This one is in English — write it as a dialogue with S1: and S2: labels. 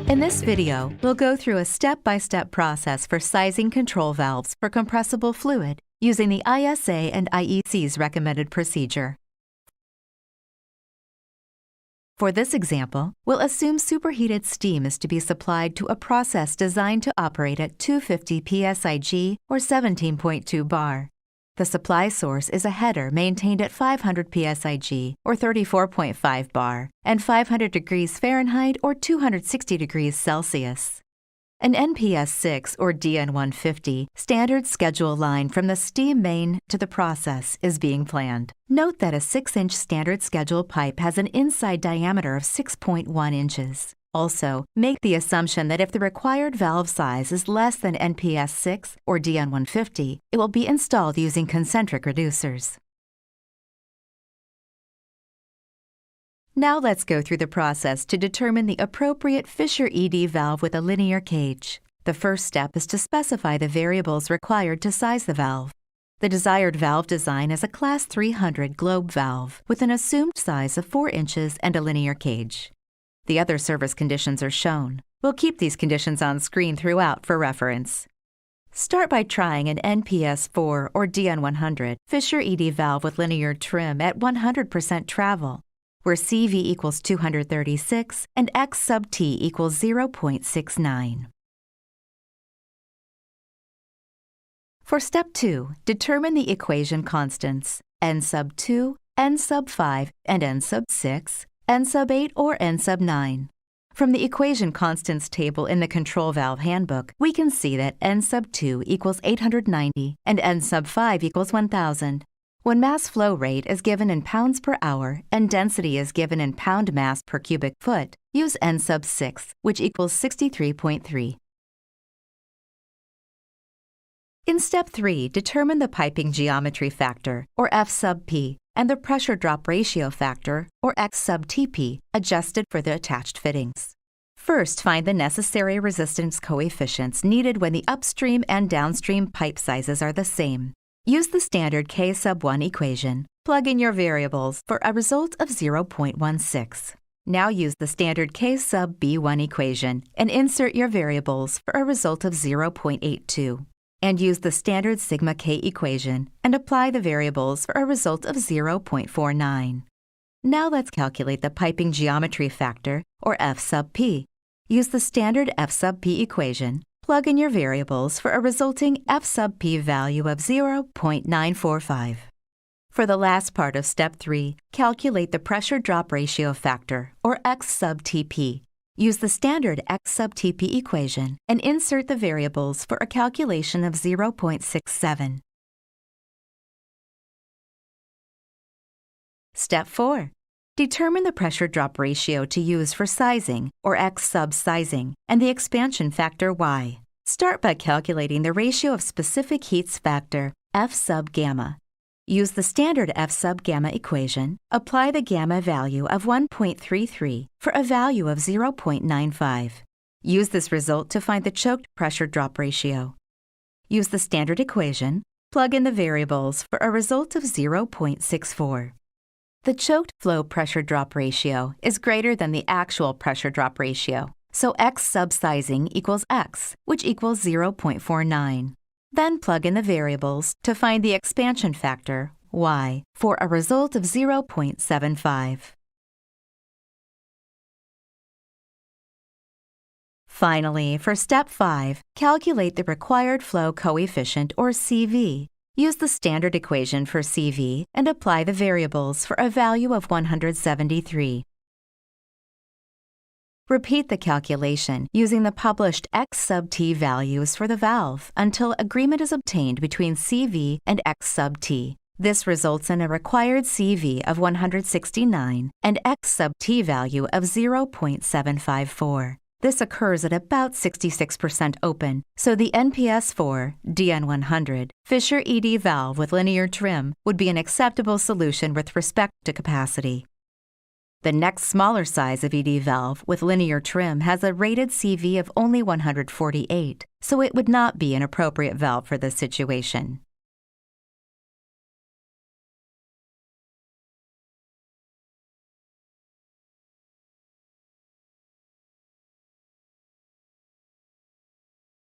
S1: In this video, we'll go through a step-by-step process for sizing control valves for compressible fluid using the ISA and IEC's recommended procedure. For this example, we'll assume superheated steam is to be supplied to a process designed to operate at 250 psig or 17.2 bar. The supply source is a header maintained at 500 psig or 34.5 bar and 500 degrees Fahrenheit or 260 degrees Celsius. An NPS 6 or DN150 standard schedule line from the steam main to the process is being planned. Note that a 6-inch standard schedule pipe has an inside diameter of 6.1 inches. Also, make the assumption that if the required valve size is less than NPS 6 or DN150, it will be installed using concentric reducers. Now let's go through the process to determine the appropriate Fisher ED valve with a linear cage. The first step is to specify the variables required to size the valve. The desired valve design is a Class 300 globe valve with an assumed size of 4 inches and a linear cage. The other service conditions are shown. We'll keep these conditions on screen throughout for reference. Start by trying an NPS 4 or DN100 Fisher ED valve with linear trim at 100% travel, where CV equals 236 and X sub T equals 0.69. For step 2, determine the equation constants N sub 2, N sub 5, and N sub 6, N sub 8 or N sub 9. From the equation constants table in the control valve handbook, we can see that N sub 2 equals 890 and N sub 5 equals 1000. When mass flow rate is given in pounds per hour and density is given in pound mass per cubic foot, use N sub 6, which equals 63.3. In step 3, determine the piping geometry factor, or F sub P, and the pressure drop ratio factor, or X sub TP, adjusted for the attached fittings. First, find the necessary resistance coefficients needed when the upstream and downstream pipe sizes are the same. Use the standard K sub 1 equation. Plug in your variables for a result of 0.16. Now use the standard K sub B1 equation and insert your variables for a result of 0.82. And use the standard sigma K equation and apply the variables for a result of 0.49. Now let's calculate the piping geometry factor, or F sub P. Use the standard F sub P equation, plug in your variables for a resulting F sub P value of 0.945. For the last part of step 3, calculate the pressure drop ratio factor, or X sub TP. Use the standard X sub TP equation and insert the variables for a calculation of 0.67. Step 4. Determine the pressure drop ratio to use for sizing, or X sub sizing, and the expansion factor Y. Start by calculating the ratio of specific heat's factor, F sub gamma. Use the standard F sub gamma equation, apply the gamma value of 1.33 for a value of 0.95. Use this result to find the choked pressure drop ratio. Use the standard equation, plug in the variables for a result of 0.64. The choked flow pressure drop ratio is greater than the actual pressure drop ratio, so X sub sizing equals X, which equals 0.49. Then plug in the variables to find the expansion factor, Y, for a result of 0.75. Finally, for step 5, calculate the required flow coefficient, or CV. Use the standard equation for CV and apply the variables for a value of 173. Repeat the calculation using the published X sub T values for the valve until agreement is obtained between CV and X sub T. This results in a required CV of 169 and X sub T value of 0.754. This occurs at about 66% open, so the NPS 4 DN100 Fisher ED valve with linear trim would be an acceptable solution with respect to capacity. The next smaller size of ED valve with linear trim has a rated CV of only 148, so it would not be an appropriate valve for this situation.